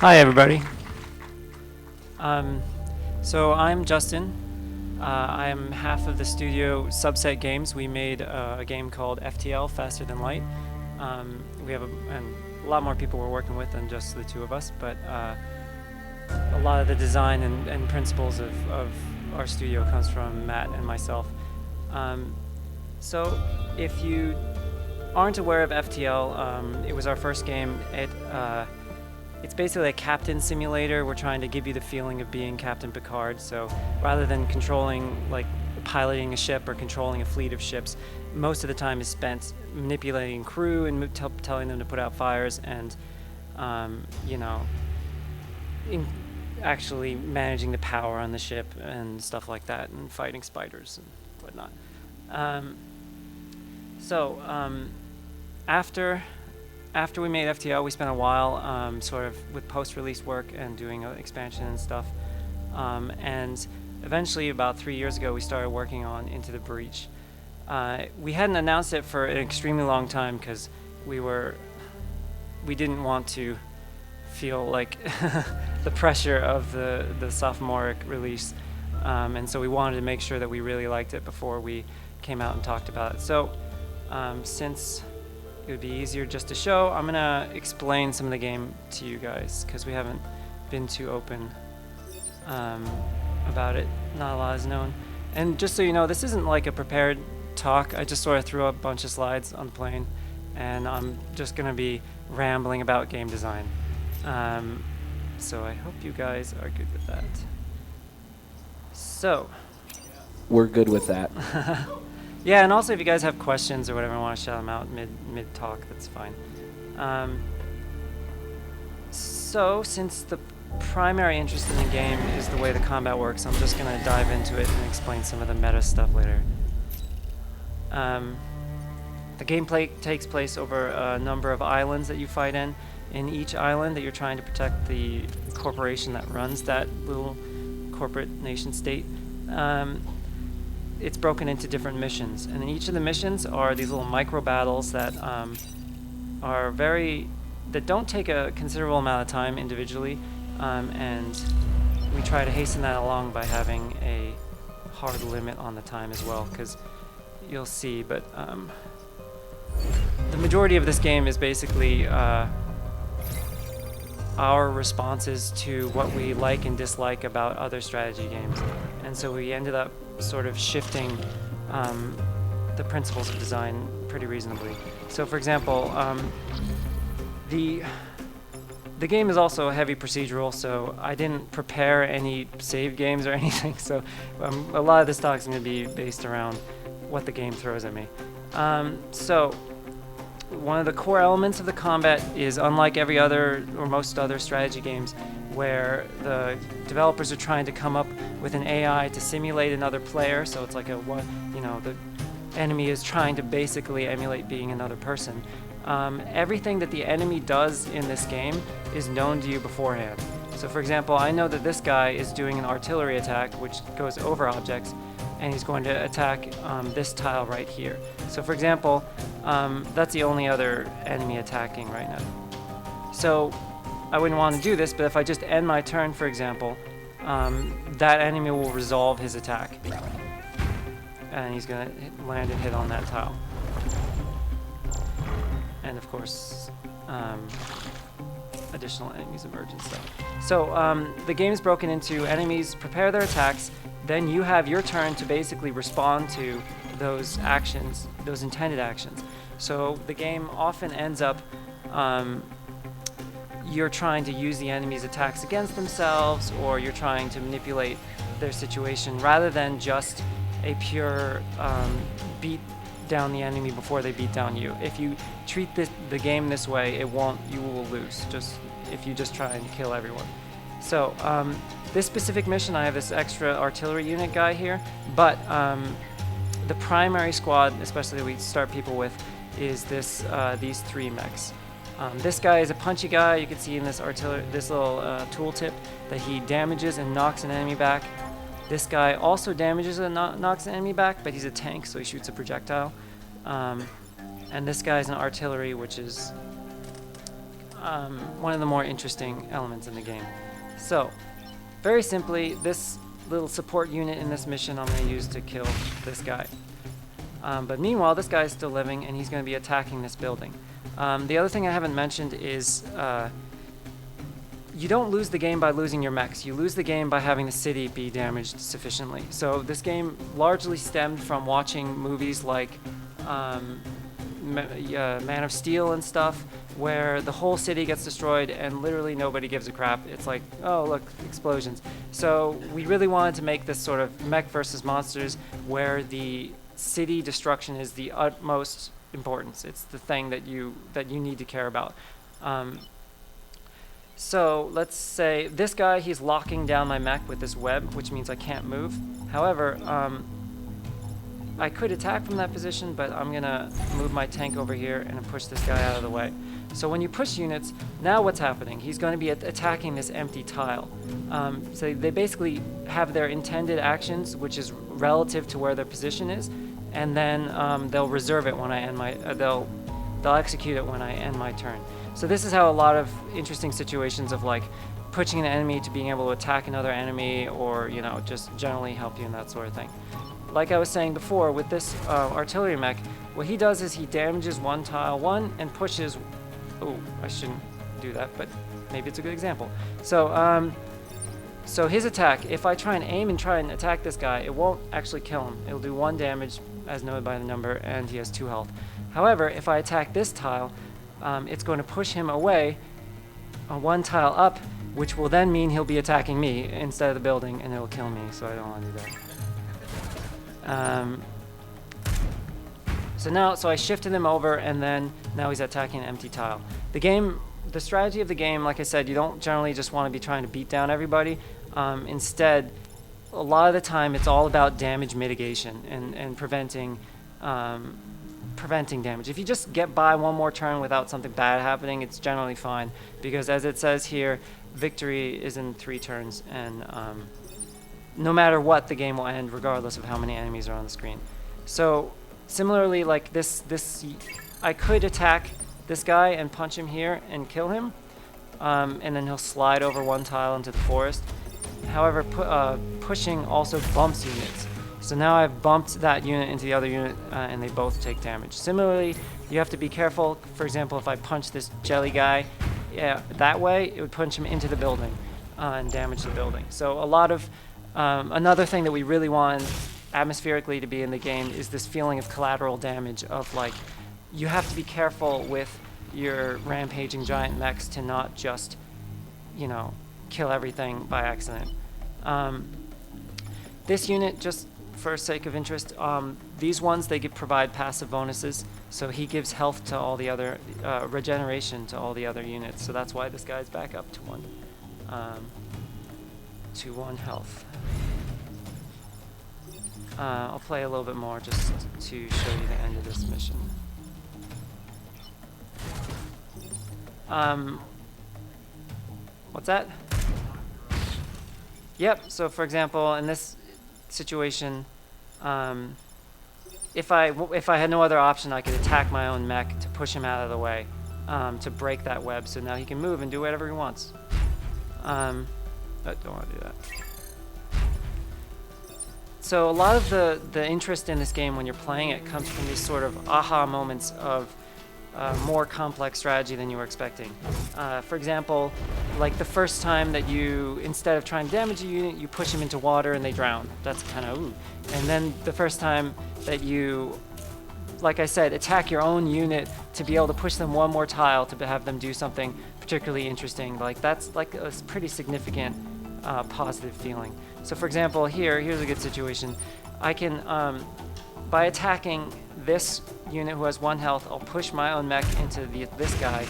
Hi, everybody. So I'm Justin. I'm half of the studio Subset Games. We made a game called FTL, Faster Than Light. We have a lot more people we're working with than just the two of us, but a lot of the design and principles of our studio comes from Matt and myself. So if you aren't aware of FTL, it was our first game. It's basically a captain simulator. We're trying to give you the feeling of being Captain Picard. So rather than controlling, like piloting a ship or controlling a fleet of ships, most of the time is spent manipulating crew and telling them to put out fires and, actually managing the power on the ship and stuff like that, and fighting spiders and whatnot. After we made FTL, we spent a while sort of with post-release work and doing expansion and stuff. And eventually, about 3 years ago, we started working on Into the Breach. We hadn't announced it for an extremely long time because we didn't want to feel like the pressure of the sophomoric release. And so we wanted to make sure that we really liked it before we came out and talked about it. So since it would be easier just to show, I'm gonna explain some of the game to you guys because we haven't been too open about it. Not a lot is known. And just so you know, this isn't like a prepared talk. I just sort of threw up a bunch of slides on the plane, and I'm just gonna be rambling about game design. So I hope you guys are good with that. So we're good with that. Yeah, and also if you guys have questions or whatever, want to shout them out mid talk, that's fine. So since the primary interest in the game is the way the combat works, I'm just going to dive into it and explain some of the meta stuff later. The gameplay takes place over a number of islands that you fight in. In each island that you're trying to protect the corporation that runs that little corporate nation state. It's broken into different missions, and in each of the missions are these little micro battles that that don't take a considerable amount of time individually, and we try to hasten that along by having a hard limit on the time as well, because you'll see, but the majority of this game is basically our responses to what we like and dislike about other strategy games. And so we ended up sort of shifting the principles of design pretty reasonably. So for example, the game is also a heavy procedural, so I didn't prepare any save games or anything, so a lot of this talk is going to be based around what the game throws at me. So one of the core elements of the combat is, unlike every other or most other strategy games, where the developers are trying to come up with an AI to simulate another player. So it's like the enemy is trying to basically emulate being another person. Everything that the enemy does in this game is known to you beforehand. So for example, I know that this guy is doing an artillery attack, which goes over objects, and he's going to attack this tile right here. So for example, that's the only other enemy attacking right now. So I wouldn't want to do this, but if I just end my turn, for example, that enemy will resolve his attack. And he's going to land and hit on that tile. And of course, additional enemies emerge and stuff. So the game is broken into enemies prepare their attacks, then you have your turn to basically respond to those actions, those intended actions. So the game often ends up you're trying to use the enemy's attacks against themselves, or you're trying to manipulate their situation rather than just a pure beat down the enemy before they beat down you. If you treat the game this way, you will lose, just if you just try and kill everyone. So this specific mission, I have this extra artillery unit guy here, but the primary squad, especially that we start people with, is these three mechs. This guy is a punchy guy. You can see in this little tooltip that he damages and knocks an enemy back. This guy also damages and knocks an enemy back, but he's a tank, so he shoots a projectile. And this guy's an artillery, which is one of the more interesting elements in the game. So, very simply, this little support unit in this mission I'm going to use to kill this guy. But meanwhile, this guy is still living, and he's going to be attacking this building. The other thing I haven't mentioned is you don't lose the game by losing your mechs. You lose the game by having the city be damaged sufficiently. So this game largely stemmed from watching movies like Man of Steel and stuff, where the whole city gets destroyed and literally nobody gives a crap. It's like, oh, look, explosions. So we really wanted to make this sort of mech versus monsters where the city destruction is the utmost importance. It's the thing that you need to care about. So let's say this guy, he's locking down my mech with this web, which means I can't move. However, I could attack from that position, but I'm gonna move my tank over here and push this guy out of the way. So when you push units, now what's happening? He's going to be attacking this empty tile. So they basically have their intended actions, which is relative to where their position is, and then they'll reserve it when I end my. They'll execute it when I end my turn. So this is how a lot of interesting situations of like pushing an enemy to being able to attack another enemy, or just generally help you in that sort of thing. Like I was saying before, with this artillery mech, what he does is he damages one tile and pushes. Oh, I shouldn't do that, but maybe it's a good example. So, so his attack, if I try and aim and try and attack this guy, it won't actually kill him. It'll do 1 damage, as noted by the number, and he has 2 health. However, if I attack this tile, it's going to push him away 1 tile up, which will then mean he'll be attacking me instead of the building, and it'll kill me, so I don't want to do that. So I shifted him over, and then now he's attacking an empty tile. The strategy of the game, like I said, you don't generally just want to be trying to beat down everybody. Instead, a lot of the time, it's all about damage mitigation and preventing damage. If you just get by one more turn without something bad happening, it's generally fine, because as it says here, victory is in 3 turns, and no matter what, the game will end regardless of how many enemies are on the screen. So similarly, like this I could attack this guy and punch him here and kill him, and then he'll slide over 1 tile into the forest. However, pushing also bumps units. So now I've bumped that unit into the other unit, and they both take damage. Similarly, you have to be careful. For example, if I punch this jelly guy that way, it would punch him into the building and damage the building. So a lot of another thing that we really want atmospherically to be in the game is this feeling of collateral damage, of like, you have to be careful with your rampaging giant mechs to not just, kill everything by accident. This unit, just for sake of interest, these ones, they provide passive bonuses. So he gives health to all the other, regeneration to all the other units. So that's why this guy's back up to 1 health. I'll play a little bit more just to show you the end of this mission. What's that? Yep, so for example, in this situation, if I had no other option, I could attack my own mech to push him out of the way, to break that web, so now he can move and do whatever he wants. I don't want to do that. So a lot of the interest in this game when you're playing it comes from these sort of aha moments of more complex strategy than you were expecting. For example, like the first time that you, instead of trying to damage a unit, you push them into water and they drown. That's kind of ooh. And then the first time that you, like I said, attack your own unit to be able to push them 1 more tile to have them do something particularly interesting, like that's like a pretty significant positive feeling. So for example, here's a good situation. I can, by attacking this unit who has 1 health, I'll push my own mech into this guy,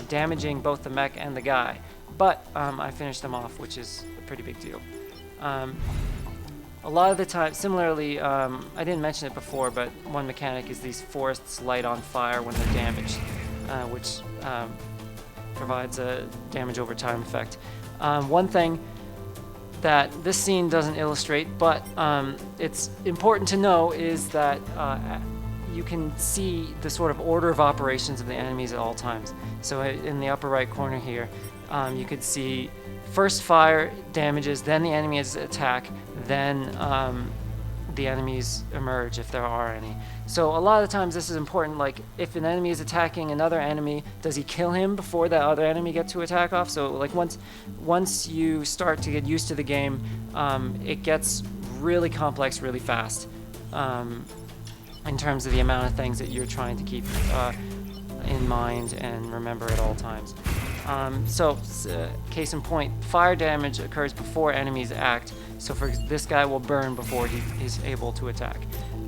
damaging both the mech and the guy. But I finished them off, which is a pretty big deal. A lot of the time, similarly, I didn't mention it before, but one mechanic is these forests light on fire when they're damaged, which provides a damage over time effect. One thing that this scene doesn't illustrate, but it's important to know, is that you can see the sort of order of operations of the enemies at all times. So in the upper right corner here, you could see first fire damages, then the enemy's attack, then the enemies emerge if there are any. So a lot of the times this is important, like if an enemy is attacking another enemy, does he kill him before that other enemy gets to attack off? So like once you start to get used to the game, it gets really complex really fast in terms of the amount of things that you're trying to keep in mind and remember at all times. Case in point, fire damage occurs before enemies act. So for this guy will burn before he is able to attack.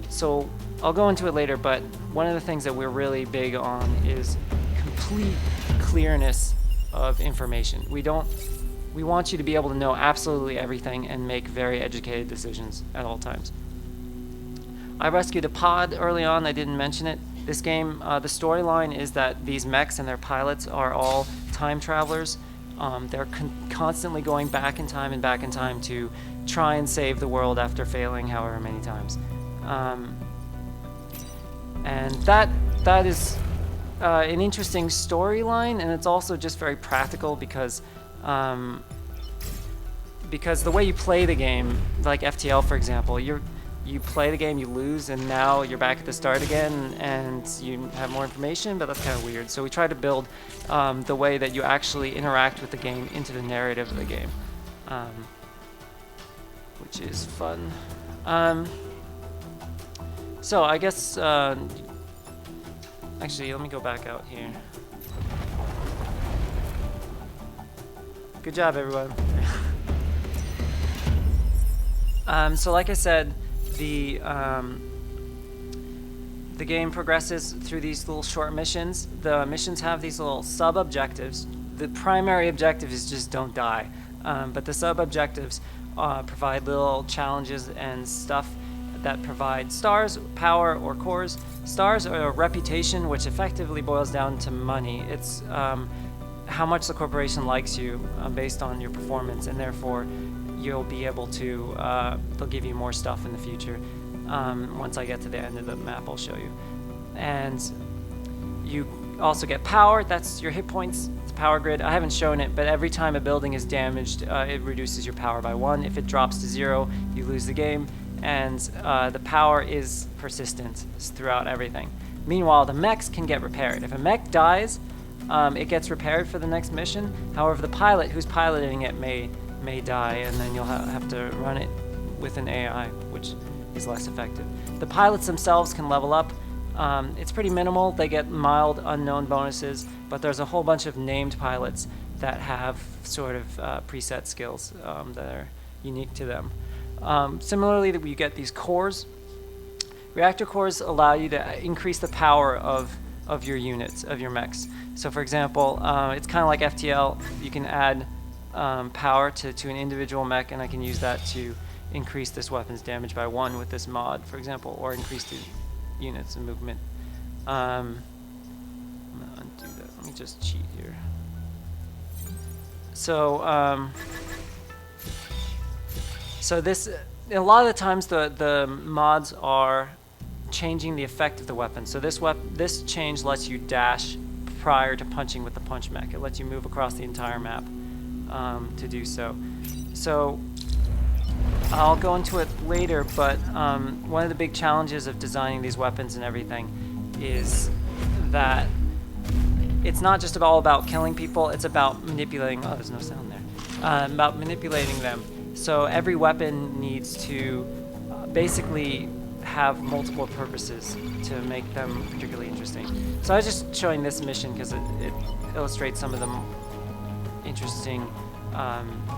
So I'll go into it later, but one of the things that we're really big on is complete clearness of information. We want you to be able to know absolutely everything and make very educated decisions at all times. I rescued a pod early on, I didn't mention it. This game, the storyline is that these mechs and their pilots are all time travelers. They're constantly going back in time to try and save the world after failing however many times. And that is an interesting storyline, and it's also just very practical because the way you play the game, like FTL for example, you play the game, you lose, and now you're back at the start again and you have more information, but that's kind of weird. So we try to build the way that you actually interact with the game into the narrative of the game, which is fun. So I guess, actually let me go back out here. Good job everyone. So like I said, the game progresses through these little short missions. The missions have these little sub-objectives. The primary objective is just don't die, but the sub-objectives provide little challenges and stuff that provide stars, power, or cores. Stars are a reputation, which effectively boils down to money. It's how much the corporation likes you based on your performance, and therefore you'll be able to, they'll give you more stuff in the future. Once I get to the end of the map, I'll show you. And you also get power, that's your hit points, it's a power grid. I haven't shown it, but every time a building is damaged, it reduces your power by 1. If it drops to 0, you lose the game. And the power is persistent throughout everything. Meanwhile, the mechs can get repaired. If a mech dies, it gets repaired for the next mission. However, the pilot who's piloting it may die, and then you'll have to run it with an AI, which is less effective. The pilots themselves can level up. It's pretty minimal. They get mild unknown bonuses, but there's a whole bunch of named pilots that have sort of preset skills that are unique to them. Similarly, you get these cores. Reactor cores allow you to increase the power of your units, of your mechs. So for example, it's kind of like FTL. You can add power to an individual mech, and I can use that to increase this weapon's damage by 1 with this mod, for example, or increase the units and movement. I'm gonna undo that. Let me just cheat here. So this, a lot of the times the mods are changing the effect of the weapon. So this change lets you dash prior to punching with the punch mech. It lets you move across the entire map to do so. So I'll go into it later, but one of the big challenges of designing these weapons and everything is that it's not just all about killing people, it's about manipulating, oh, there's no sound there, about manipulating them. So every weapon needs to basically have multiple purposes to make them particularly interesting. So I was just showing this mission because it illustrates some of the interesting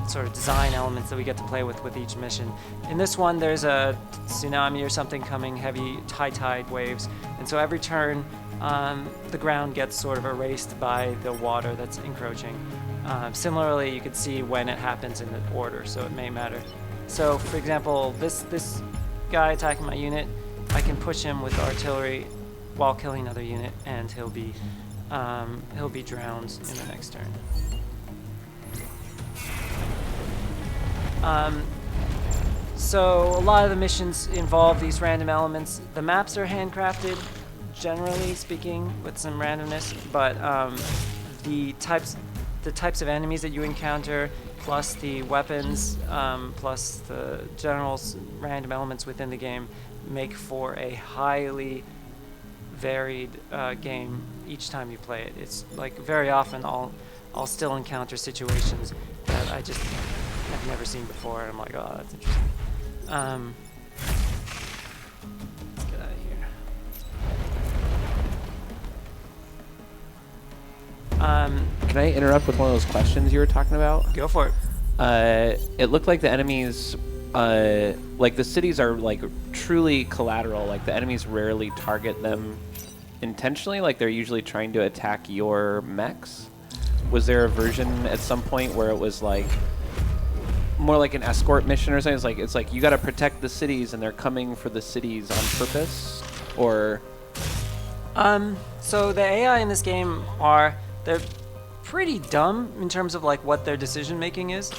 sort of design elements that we get to play with each mission. In this one, there's a tsunami or something coming, heavy high tide waves, and so every turn the ground gets sort of erased by the water that's encroaching. Similarly, you could see when it happens in the order, so it may matter. So, for example, this guy attacking my unit, I can push him with artillery while killing another unit, and he'll be drowned in the next turn. So a lot of the missions involve these random elements. The maps are handcrafted. generally speaking, with some randomness, but the types of enemies that you encounter, plus the weapons, plus the general random elements within the game, make for a highly varied game each time you play it. It's like very often I'll still encounter situations that I just have never seen before, and I'm like, oh, that's interesting. Let's get out of here. Can I interrupt with one of those questions you were talking about? Go for it. It looked like the enemies, like the cities are like truly collateral. Like the enemies rarely target them intentionally. Like they're usually trying to attack your mechs. Was there a version at some point where it was like more like an escort mission or something? It's like you got to protect the cities and they're coming for the cities on purpose, or? So the AI in this game they're pretty dumb in terms of like what their decision making is,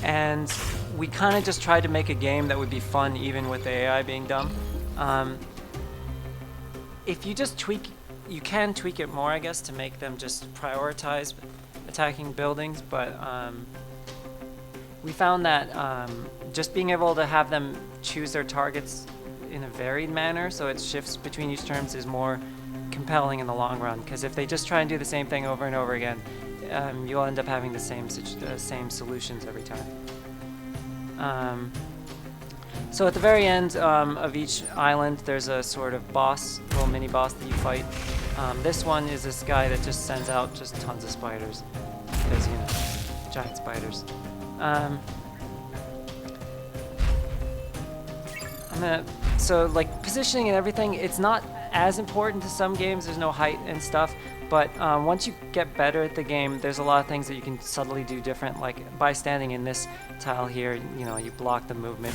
and we kind of just tried to make a game that would be fun even with the AI being dumb. If you just you can tweak it more, I guess, to make them just prioritize attacking buildings, but we found that just being able to have them choose their targets in a varied manner, so it shifts between each turns, is more compelling in the long run. Because if they just try and do the same thing over and over again, you'll end up having the same solutions every time. So at the very end of each island, there's a sort of boss, little mini boss that you fight. This one is this guy that just sends out just tons of spiders, because, you know, giant spiders. So like positioning and everything, it's not as important to some games. There's no height and stuff, but once you get better at the game, there's a lot of things that you can subtly do different. Like by standing in this tile here, you know, you block the movement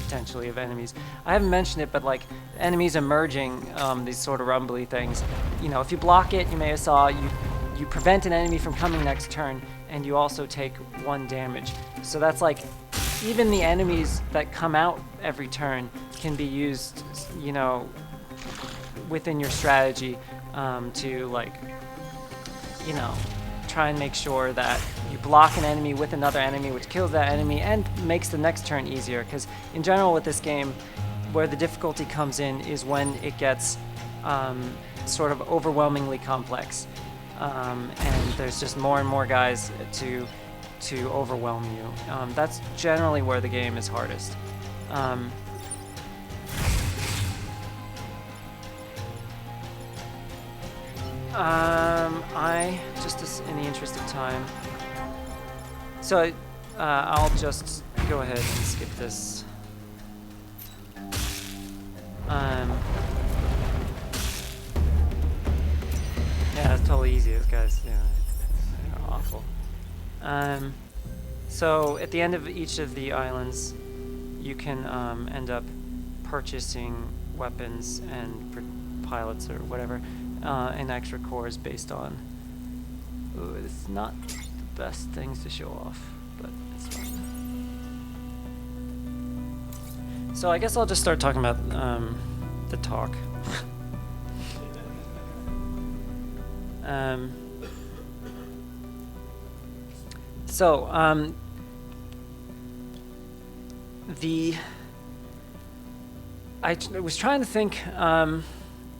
potentially of enemies. I haven't mentioned it, but like enemies emerging, these sort of rumbly things, you know, if you block it, you may have saw, you prevent an enemy from coming next turn, and you also take 1 damage. So that's like, even the enemies that come out every turn can be used, you know, within your strategy to, like, you know, try and make sure that you block an enemy with another enemy, which kills that enemy and makes the next turn easier. Because in general with this game, where the difficulty comes in is when it gets sort of overwhelmingly complex, and there's just more and more guys to overwhelm you. That's generally where the game is hardest. I just in the interest of time, so I'll just go ahead and skip this. Yeah, it's totally easy. This guy's, you know, they're awful. So at the end of each of the islands, you can end up purchasing weapons and pilots or whatever, and extra cores based on. Ooh, it's not the best things to show off, but it's fun. So I guess I'll just start talking about the talk. I was trying to think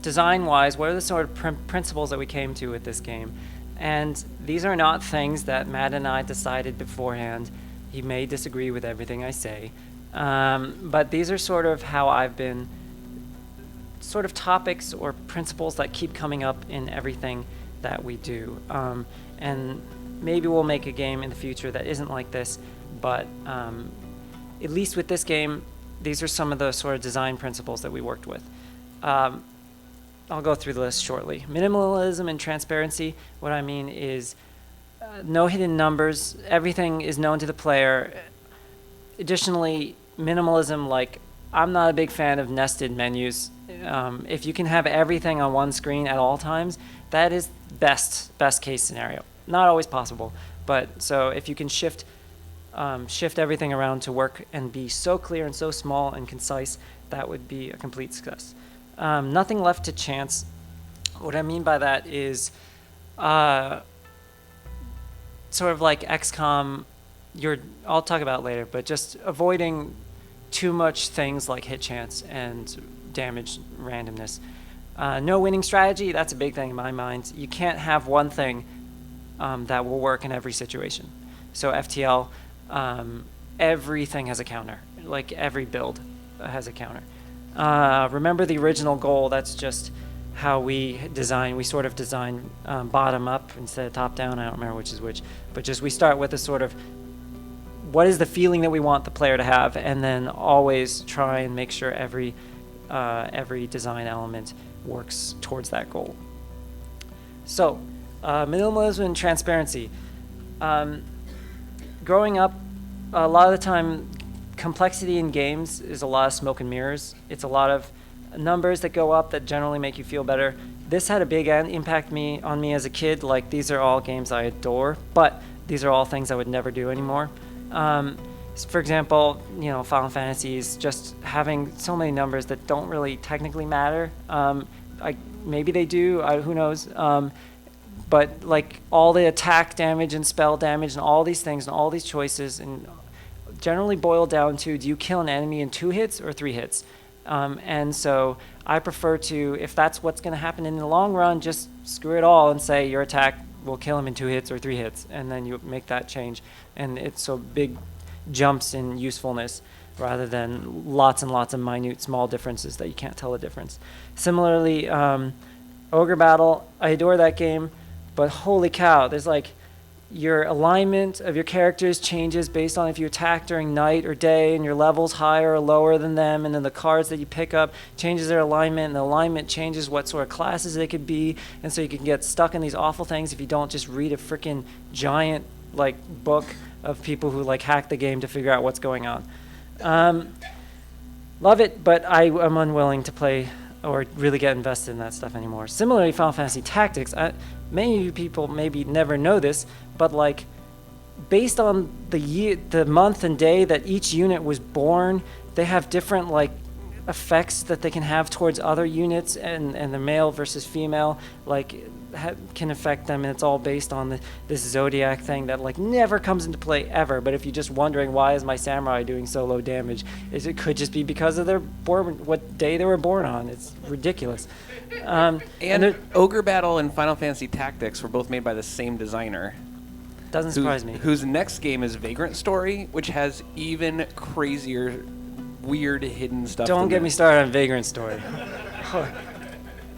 design-wise, what are the sort of principles that we came to with this game? And these are not things that Matt and I decided beforehand. He may disagree with everything I say, but these are sort of how I've been, sort of topics or principles that keep coming up in everything that we do. And maybe we'll make a game in the future that isn't like this, but at least with this game, these are some of the sort of design principles that we worked with. I'll go through the list shortly. Minimalism and transparency. What I mean is no hidden numbers. Everything is known to the player. Additionally, minimalism, like, I'm not a big fan of nested menus. If you can have everything on one screen at all times, that is best case scenario. Not always possible, but so if you can shift everything around to work and be so clear and so small and concise, that would be a complete success. Nothing left to chance. What I mean by that is sort of like XCOM, I'll talk about it later, but just avoiding too much things like hit chance and damage randomness. No winning strategy, that's a big thing in my mind. You can't have one thing that will work in every situation. So FTL, everything has a counter. Like every build has a counter. Remember the original goal, that's just how we design. We sort of design bottom up instead of top down. I don't remember which is which, but just we start with a sort of what is the feeling that we want the player to have, and then always try and make sure every design element works towards that goal. So, minimalism and transparency. Growing up, a lot of the time, complexity in games is a lot of smoke and mirrors. It's a lot of numbers that go up that generally make you feel better. This had a big impact on me as a kid. Like, these are all games I adore, but these are all things I would never do anymore. For example, Final Fantasy is just having so many numbers that don't really technically matter. Maybe they do, who knows? But like all the attack damage and spell damage and all these things and all these choices and generally boil down to, do you kill an enemy in 2 hits or 3 hits? And so I prefer to, if that's what's going to happen in the long run, just screw it all and say your attack will kill him in 2 hits or 3 hits, and then you make that change. And it's so big jumps in usefulness rather than lots and lots of minute small differences that you can't tell the difference. Similarly, Ogre Battle, I adore that game, but holy cow, there's like your alignment of your characters changes based on if you attack during night or day, and your level's higher or lower than them, and then the cards that you pick up changes their alignment, and the alignment changes what sort of classes they could be, and so you can get stuck in these awful things if you don't just read a freaking giant like book of people who like hack the game to figure out what's going on. Love it, but I am unwilling to play or really get invested in that stuff anymore. Similarly, Final Fantasy Tactics, many of you people maybe never know this, but like based on the month and day that each unit was born, they have different like effects that they can have towards other units, and the male versus female like can affect them, and it's all based on this zodiac thing that like never comes into play ever. But if you're just wondering why is my samurai doing so low damage, it could just be because of what day they were born on. It's ridiculous. And Ogre Battle and Final Fantasy Tactics were both made by the same designer. Doesn't surprise me. Whose next game is Vagrant Story, which has even crazier, weird hidden stuff. Don't get me started on Vagrant Story.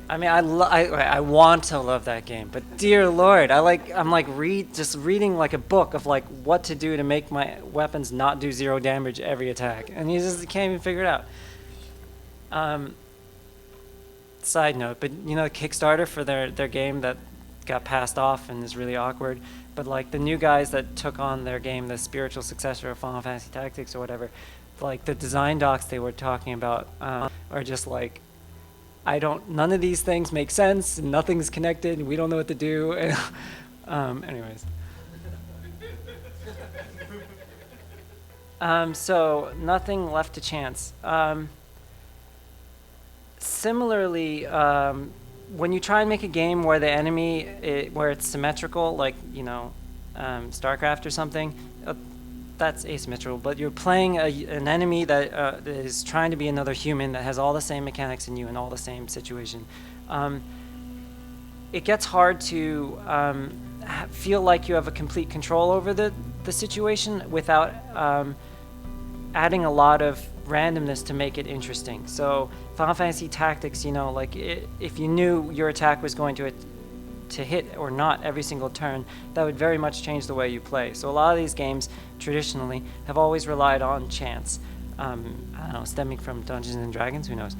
I mean, I want to love that game, but dear Lord, I'm reading like a book of like what to do to make my weapons not do 0 damage every attack, and you just can't even figure it out. Side note, but the Kickstarter for their game that got passed off and is really awkward, but like the new guys that took on their game, the spiritual successor of Final Fantasy Tactics or whatever, like the design docs they were talking about are just like, none of these things make sense, and nothing's connected, and we don't know what to do. Anyways. So nothing left to chance. Similarly, when you try and make a game where the enemy, where it's symmetrical, like, StarCraft or something, that's asymmetrical, but you're playing an enemy that is trying to be another human that has all the same mechanics in you and all the same situation. It gets hard to feel like you have a complete control over the situation without adding a lot of randomness to make it interesting. So Final Fantasy Tactics, if you knew your attack was going to hit or not every single turn, that would very much change the way you play. So a lot of these games traditionally have always relied on chance. I don't know, stemming from Dungeons and Dragons, who knows?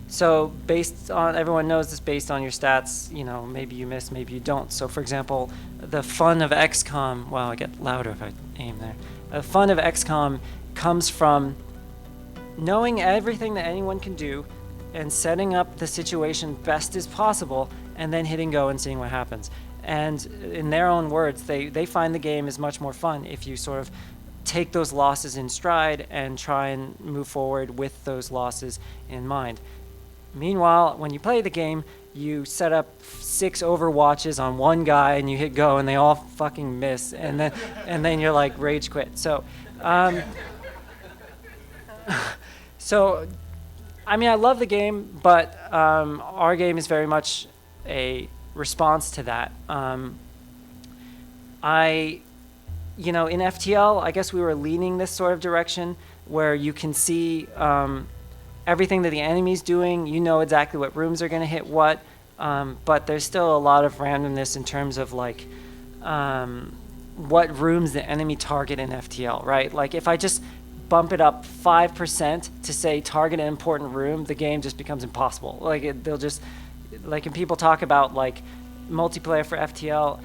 So based on, everyone knows this, based on your stats, maybe you miss, maybe you don't. So for example, the fun of XCOM, wow, I get louder if I aim there. The fun of XCOM comes from knowing everything that anyone can do and setting up the situation best as possible, and then hitting go and seeing what happens. And in their own words, they find the game is much more fun if you sort of take those losses in stride and try and move forward with those losses in mind. Meanwhile, when you play the game, you set up 6 overwatches on one guy and you hit go and they all fucking miss, and then you're like rage quit. So so I mean, I love the game, but our game is very much a response to that. You know, in FTL, I guess we were leaning this sort of direction where you can see everything that the enemy's doing. You know exactly what rooms are going to hit what, but there's still a lot of randomness in terms of like what rooms the enemy target in FTL, right? Like if I just bump it up 5% to say target an important room, the game just becomes impossible. Like they'll just, like when people talk about like multiplayer for FTL,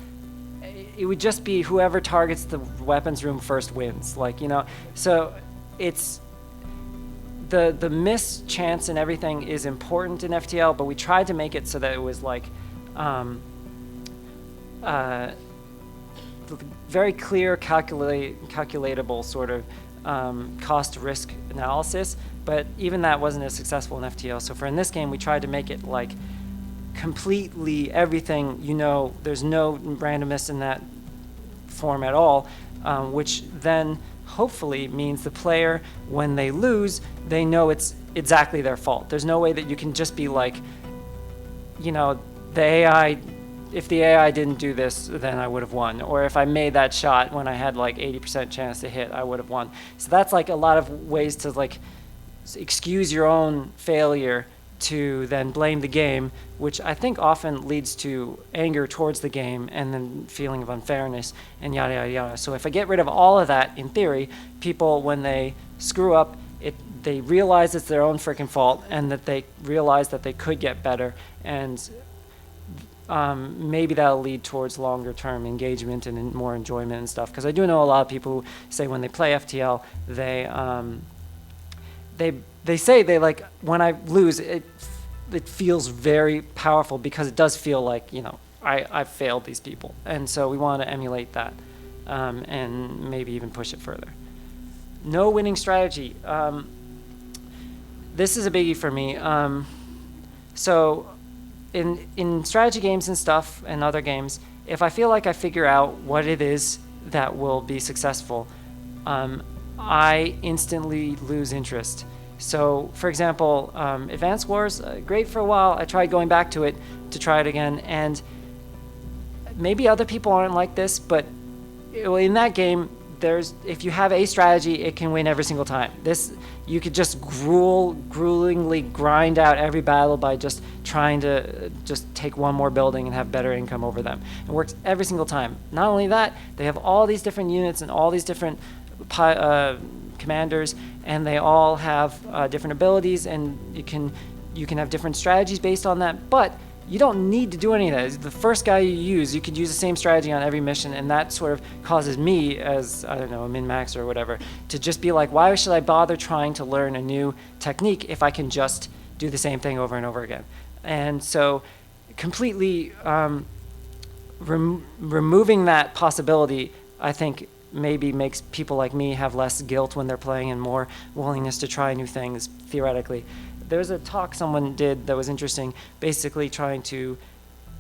it would just be whoever targets the weapons room first wins, like, you know. So it's the miss chance and everything is important in FTL, but we tried to make it so that it was like very clear, calculatable sort of cost risk analysis, but even that wasn't as successful in FTL. So for in this game, we tried to make it like completely everything, you know, there's no randomness in that form at all, which then hopefully means the player, when they lose, they know it's exactly their fault. There's no way that you can just be like, you know, the AI, if the AI didn't do this, then I would have won. Or if I made that shot when I had like 80% chance to hit, I would have won. So that's like a lot of ways to like excuse your own failure to then blame the game, which I think often leads to anger towards the game and then feeling of unfairness and yada, yada, yada. So if I get rid of all of that, in theory, people, when they screw up, they realize it's their own freaking fault and that they realize that they could get better, and maybe that'll lead towards longer term engagement and more enjoyment and stuff. Because I do know a lot of people who say when they play FTL, they say they like, when I lose, it feels very powerful because it does feel like, you know, I've failed these people. And so we want to emulate that and maybe even push it further. No winning strategy. This is a biggie for me. So in strategy games and stuff and other games, if I feel like I figure out what it is that will be successful, I instantly lose interest. So, for example, Advanced Wars, great for a while. I tried going back to it to try it again, and maybe other people aren't like this, but in that game, if you have a strategy, it can win every single time. You could just gruelingly grind out every battle by just trying to just take one more building and have better income over them. It works every single time. Not only that, they have all these different units and all these different commanders, and they all have different abilities, and you can have different strategies based on that, but you don't need to do any of that. The first guy you use, you could use the same strategy on every mission, and that sort of causes me, as, I don't know, a min-max or whatever, to just be like, why should I bother trying to learn a new technique if I can just do the same thing over and over again? And so completely removing that possibility, I think, maybe makes people like me have less guilt when they're playing and more willingness to try new things, theoretically. There's a talk someone did that was interesting, basically trying to,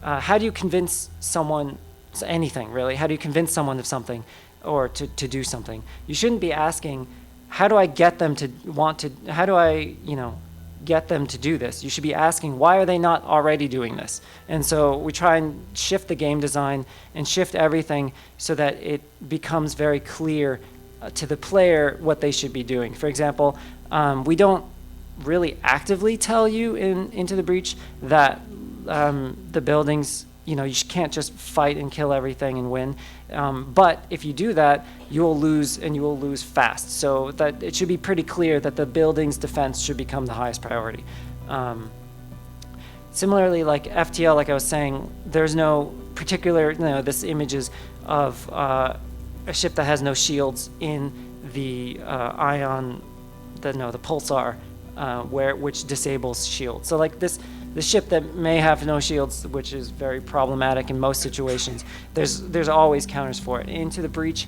how do you convince someone, anything really, how do you convince someone of something or to do something? You shouldn't be asking, how do I get them to want to, how do I, you know, get them to do this? You should be asking, why are they not already doing this? And so we try and shift the game design and shift everything so that it becomes very clear to the player what they should be doing. For example, we don't really actively tell you in Into the Breach that the buildings, you know, you can't just fight and kill everything and win. But if you do that, you'll lose, and you will lose fast. So that it should be pretty clear that the building's defense should become the highest priority. Similarly, like FTL, like I was saying, there's no particular, you know, this images of a ship that has no shields in the the pulsar, which disables shields. So like the ship that may have no shields, which is very problematic in most situations, there's always counters for it. Into the Breach,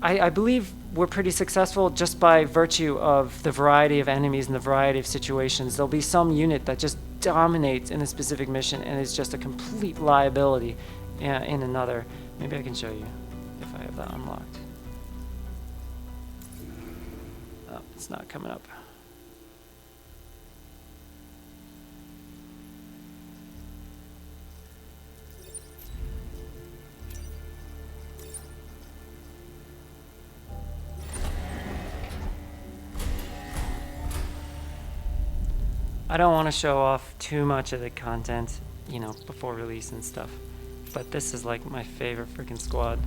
I believe we're pretty successful just by virtue of the variety of enemies and the variety of situations. There'll be some unit that just dominates in a specific mission and is just a complete liability in another. Maybe I can show you if I have that unlocked. Oh, it's not coming up. I don't want to show off too much of the content, you know, before release and stuff, but this is like my favorite freaking squad.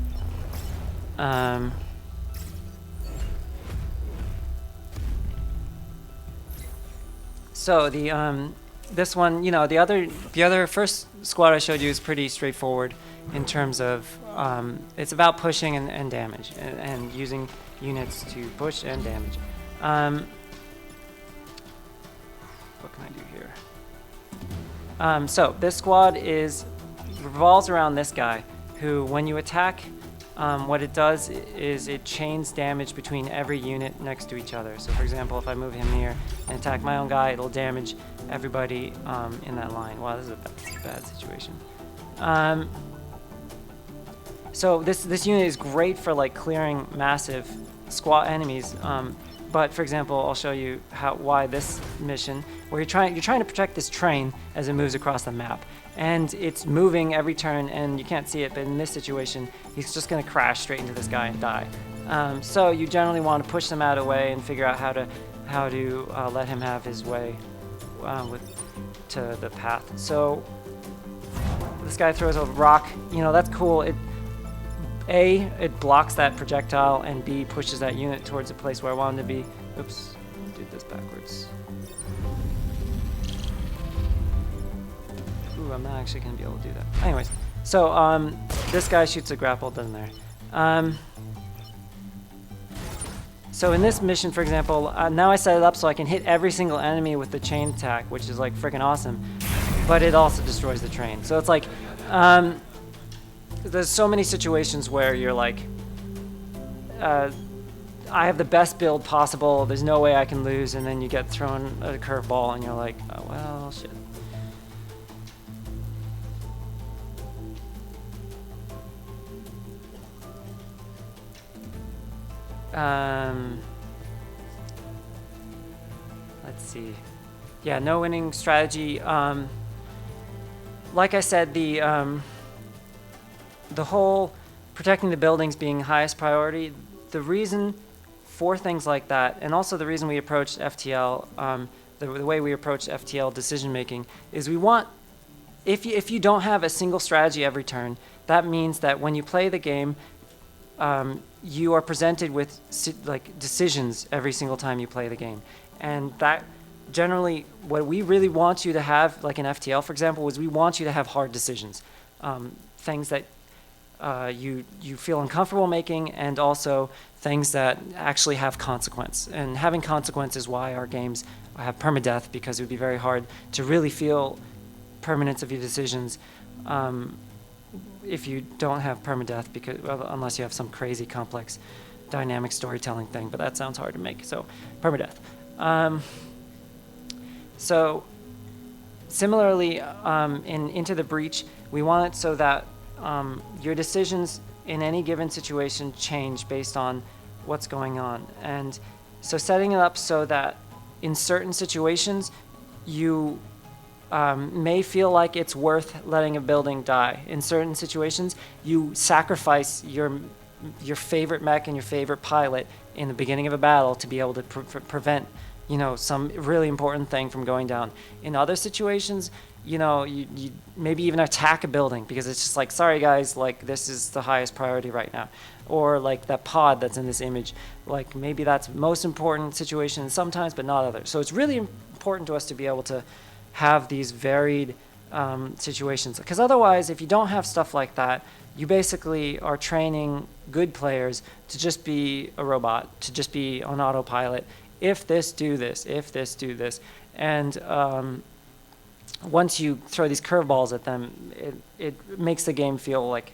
So this one, you know, the other first squad I showed you is pretty straightforward in terms of it's about pushing and damage and using units to push and damage. What can I do here? So this squad revolves around this guy who, when you attack, what it does is it chains damage between every unit next to each other. So for example, if I move him here and attack my own guy, it'll damage everybody in that line. Wow, this is a bad situation. So this unit is great for like clearing massive squad enemies. But for example, I'll show you why this mission, where you're trying to protect this train as it moves across the map, and it's moving every turn, and you can't see it. But in this situation, he's just going to crash straight into this guy and die. So you generally want to push them out of the way and figure out how to let him have his way to the path. So this guy throws a rock. You know, that's cool. It blocks that projectile, and B, pushes that unit towards a place where I want him to be. Oops, did this backwards. Ooh, I'm not actually going to be able to do that. Anyways, so this guy shoots a grapple, doesn't there? So in this mission, for example, now I set it up so I can hit every single enemy with the chain attack, which is like freaking awesome. But it also destroys the train. So it's like, there's so many situations where you're like, I have the best build possible, there's no way I can lose, and then you get thrown a curveball and you're like, oh well, shit. Let's see. Yeah, no winning strategy. Like I said, the whole protecting the buildings being highest priority, the reason for things like that, and also the reason we approached FTL, the way we approached FTL decision making, is we want, if you don't have a single strategy every turn, that means that when you play the game, you are presented with like decisions every single time you play the game. And that generally, what we really want you to have, like in FTL for example, is we want you to have hard decisions, things that you feel uncomfortable making, and also things that actually have consequence. And having consequence is why our games have permadeath, because it would be very hard to really feel permanence of your decisions if you don't have permadeath, because unless you have some crazy complex dynamic storytelling thing, but that sounds hard to make. So permadeath. So similarly, in Into the Breach, we want it so that your decisions in any given situation change based on what's going on. And so setting it up so that in certain situations you may feel like it's worth letting a building die. In certain situations you sacrifice your favorite mech and your favorite pilot in the beginning of a battle to be able to prevent, you know, some really important thing from going down. In other situations, you know, you maybe even attack a building because it's just like, sorry guys, like this is the highest priority right now. Or like that pod that's in this image, like maybe that's most important situation sometimes, but not others. So it's really important to us to be able to have these varied situations, because otherwise, if you don't have stuff like that, you basically are training good players to just be a robot, to just be on autopilot. If this, do this. If this, do this. And once you throw these curveballs at them, it makes the game feel like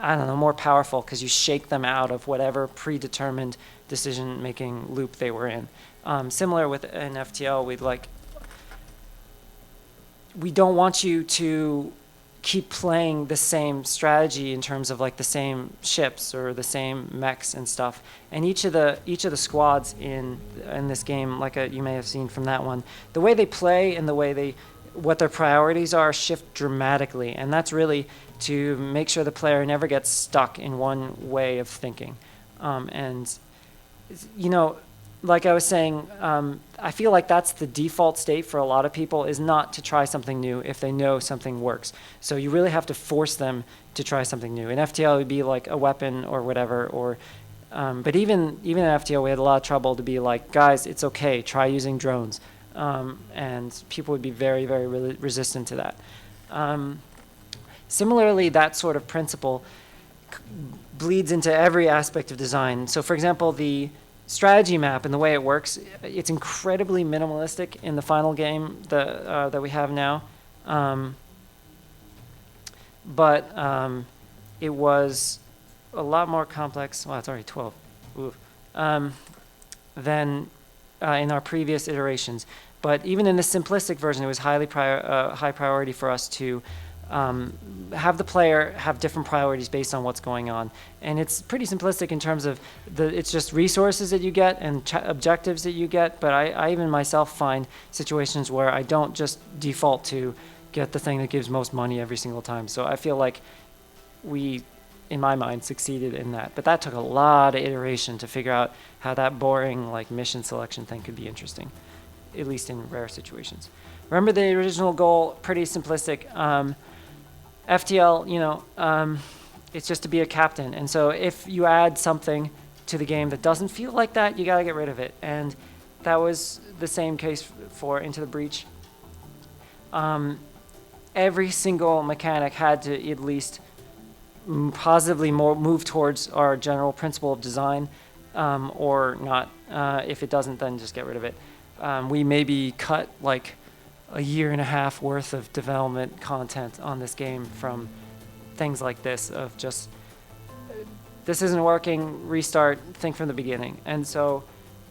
I don't know, more powerful because you shake them out of whatever predetermined decision-making loop they were in. Similar with an FTL, we don't want you to keep playing the same strategy in terms of like the same ships or the same mechs and stuff. And each of the squads in this game, like you may have seen from that one, the way they play and the way what their priorities are shift dramatically, and that's really to make sure the player never gets stuck in one way of thinking. And you know, like I was saying, I feel like that's the default state for a lot of people, is not to try something new if they know something works. So you really have to force them to try something new. In FTL, it would be like a weapon or whatever, or but even in FTL, we had a lot of trouble to be like, guys, it's okay, try using drones. And people would be very, very resistant to that. Similarly, that sort of principle bleeds into every aspect of design. So for example, the strategy map and the way it works, it's incredibly minimalistic in the final game that we have now. But it was a lot more complex. Well, it's already 12. Than in our previous iterations. But even in the simplistic version, it was high priority for us to have the player have different priorities based on what's going on. And it's pretty simplistic in terms of it's just resources that you get and objectives that you get. But I even myself find situations where I don't just default to get the thing that gives most money every single time. So I feel like we, in my mind, succeeded in that. But that took a lot of iteration to figure out how that boring like mission selection thing could be interesting, at least in rare situations. Remember the original goal, pretty simplistic. FTL, you know, it's just to be a captain. And so if you add something to the game that doesn't feel like that, you gotta get rid of it. And that was the same case for Into the Breach. Every single mechanic had to at least positively move towards our general principle of design, or not. If it doesn't, then just get rid of it. We maybe cut like a year and a half worth of development content on this game from things like this, of just, this isn't working, restart, think from the beginning. And so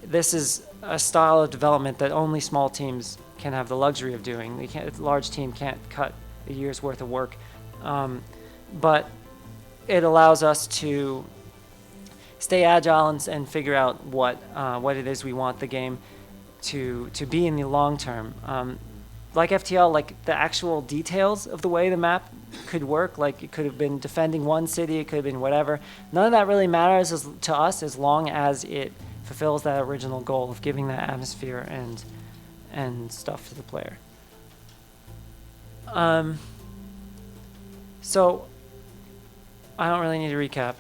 this is a style of development that only small teams can have the luxury of doing. A large team can't cut a year's worth of work. But it allows us to stay agile and figure out what it is we want the game to be in the long term. Like FTL, like the actual details of the way the map could work, like it could have been defending one city, it could have been whatever. None of that really matters to us as long as it fulfills that original goal of giving that atmosphere and stuff to the player. So I don't really need to recap.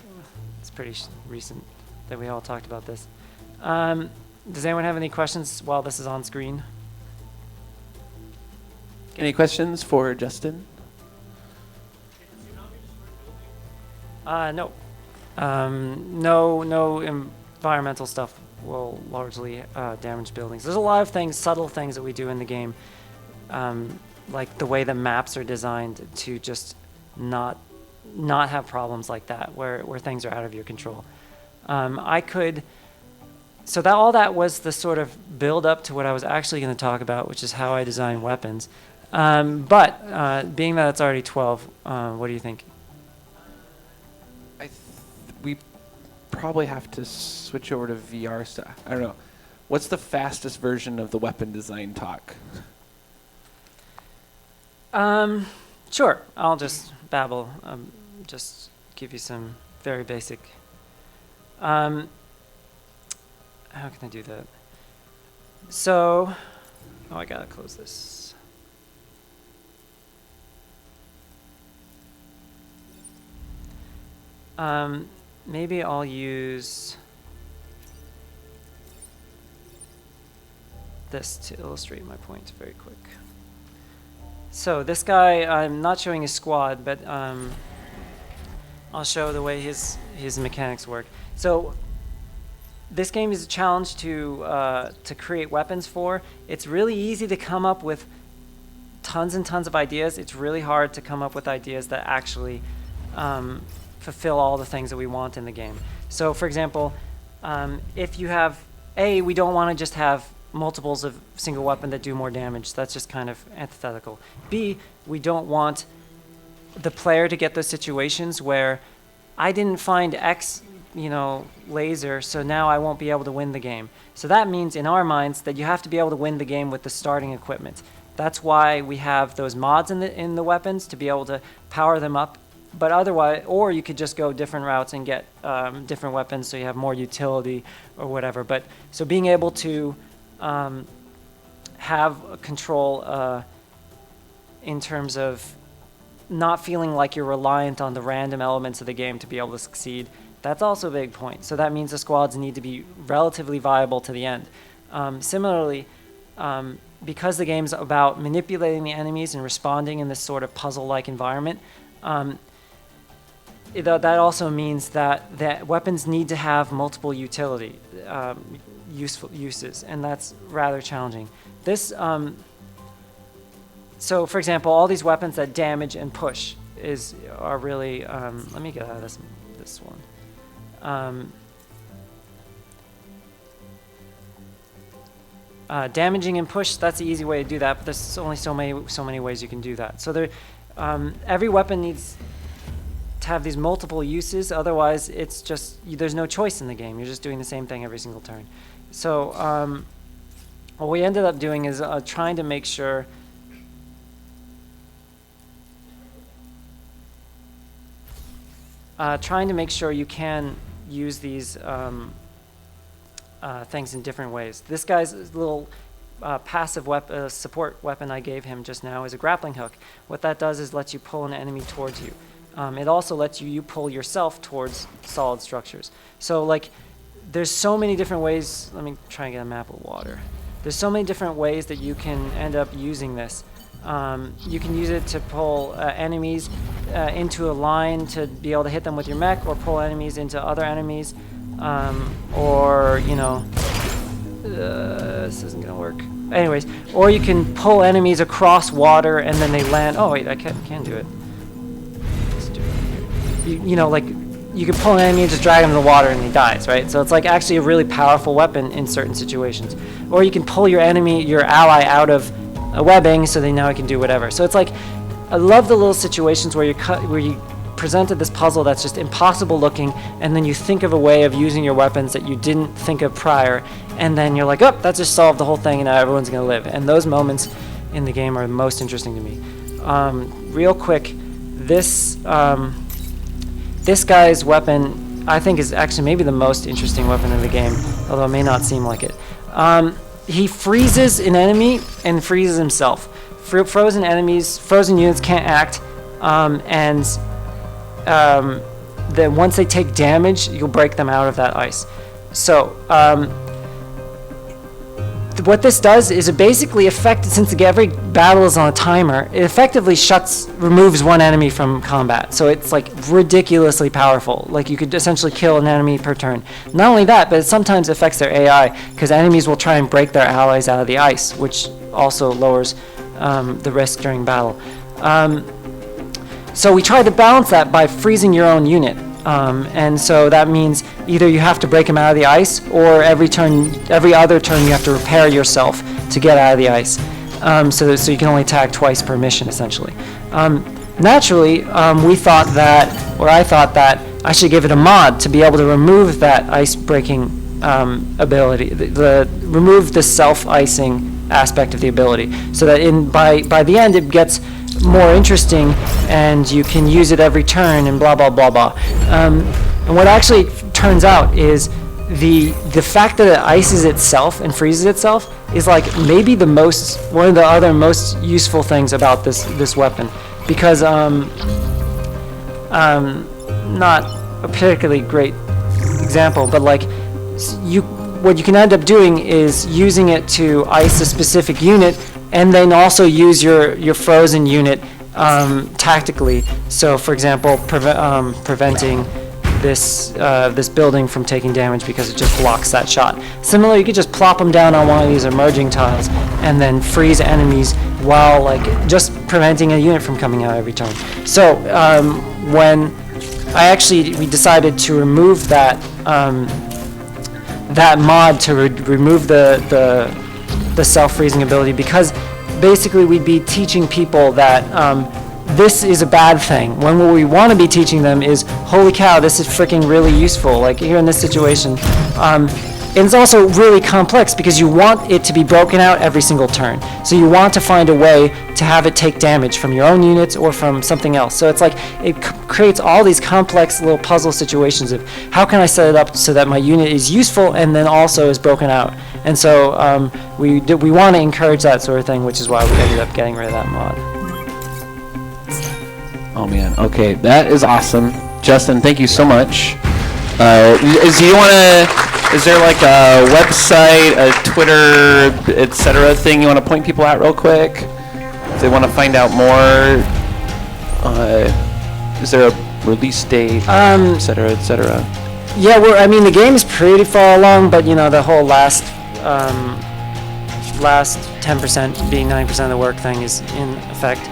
It's pretty recent that we all talked about this. Does anyone have any questions while this is on screen? Any questions for Justin? No. No environmental stuff will largely damage buildings. There's a lot of things, subtle things that we do in the game, like the way the maps are designed to just not have problems like that, where things are out of your control. So all that was the sort of build up to what I was actually going to talk about, which is how I design weapons. But being that it's already 12, what do you think? We probably have to switch over to VR stuff. I don't know. What's the fastest version of the weapon design talk? Sure. I'll just babble. Just give you some very basic. How can I do that? So, I gotta close this. Maybe I'll use this to illustrate my point very quick. So this guy, I'm not showing his squad, but I'll show the way his mechanics work. So this game is a challenge to create weapons for. It's really easy to come up with tons and tons of ideas. It's really hard to come up with ideas that actually fulfill all the things that we want in the game. So for example, if you have we don't want to just have multiples of single weapon that do more damage. That's just kind of antithetical. B, we don't want the player to get those situations where I didn't find X, laser, so now I won't be able to win the game. So that means in our minds that you have to be able to win the game with the starting equipment. That's why we have those mods in the weapons to be able to power them up. But otherwise, or you could just go different routes and get different weapons so you have more utility or whatever. But so being able to have control in terms of not feeling like you're reliant on the random elements of the game to be able to succeed, that's also a big point. So that means the squads need to be relatively viable to the end. Similarly, because the game's about manipulating the enemies and responding in this sort of puzzle-like environment, that also means that weapons need to have multiple utility, useful uses, and that's rather challenging. This, so for example, all these weapons that damage and push are really, let me get out of this one. Damaging and push, that's the easy way to do that, but there's only so many ways you can do that. So there, every weapon needs to have these multiple uses, otherwise it's just, there's no choice in the game. You're just doing the same thing every single turn. So what we ended up doing is trying to make sure you can use these things in different ways. This guy's little passive support weapon I gave him just now is a grappling hook. What that does is lets you pull an enemy towards you. It also lets you pull yourself towards solid structures. So like, there's so many different ways. Let me try and get a map of water. There's so many different ways that you can end up using this. You can use it to pull enemies into a line to be able to hit them with your mech, or pull enemies into other enemies, or this isn't gonna work. Anyways, or you can pull enemies across water and then they land. Oh wait, I can do it. Let's do it here. Like you can pull an enemy and just drag him in the water and he dies, right? So it's like actually a really powerful weapon in certain situations. Or you can pull your ally out of a webbing so they now can do whatever. So it's like, I love the little situations where you presented this puzzle that's just impossible looking, and then you think of a way of using your weapons that you didn't think of prior, and then you're like, oh, that just solved the whole thing and now everyone's gonna live. And those moments in the game are most interesting to me. Real quick, this guy's weapon I think is actually maybe the most interesting weapon in the game, although it may not seem like it. He freezes an enemy and freezes himself. Frozen units can't act, and then once they take damage, you'll break them out of that ice. So what this does is it basically since every battle is on a timer, it effectively removes one enemy from combat. So it's like ridiculously powerful. Like you could essentially kill an enemy per turn. Not only that, but it sometimes affects their AI, because enemies will try and break their allies out of the ice, which also lowers the risk during battle. So we try to balance that by freezing your own unit. And so that means either you have to break them out of the ice, or every other turn you have to repair yourself to get out of the ice. So you can only attack twice per mission, essentially. Naturally, I thought that I should give it a mod to be able to remove that ice-breaking ability, remove the self-icing aspect of the ability, so that by the end it gets more interesting and you can use it every turn and blah blah blah blah. And what actually turns out is the fact that it ices itself and freezes itself is like maybe one of the other most useful things about this weapon, because not a particularly great example, but like what you can end up doing is using it to ice a specific unit, and then also use your frozen unit tactically. So, for example, preventing this building from taking damage because it just blocks that shot. Similarly, you could just plop them down on one of these emerging tiles and then freeze enemies while just preventing a unit from coming out every turn. So when we decided to remove that that mod to remove the self-freezing ability, because basically we'd be teaching people that this is a bad thing, when what we want to be teaching them is, holy cow, this is freaking really useful, like here in this situation. And it's also really complex because you want it to be broken out every single turn. So you want to find a way to have it take damage from your own units or from something else. So it's like it creates all these complex little puzzle situations of how can I set it up so that my unit is useful and then also is broken out. And so we want to encourage that sort of thing, which is why we ended up getting rid of that mod. Oh man, okay, that is awesome. Justin, thank you so much. Is there like a website, a Twitter, etc. thing you want to point people at real quick? If they want to find out more, is there a release date, etc., etc.? Yeah, I mean, the game is pretty far along, but you know, the whole last 10% being 90% of the work thing is in effect.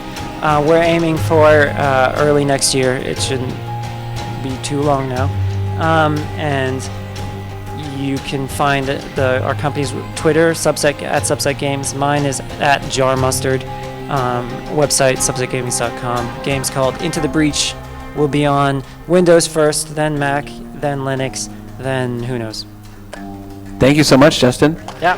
We're aiming for early next year. It shouldn't be too long now. And you can find our company's Twitter, Subset at Subset Games. Mine is at JarMustard. Website subsetgaming.com. Game's called Into the Breach. Will be on Windows first, then Mac, then Linux, then who knows. Thank you so much, Justin. Yeah.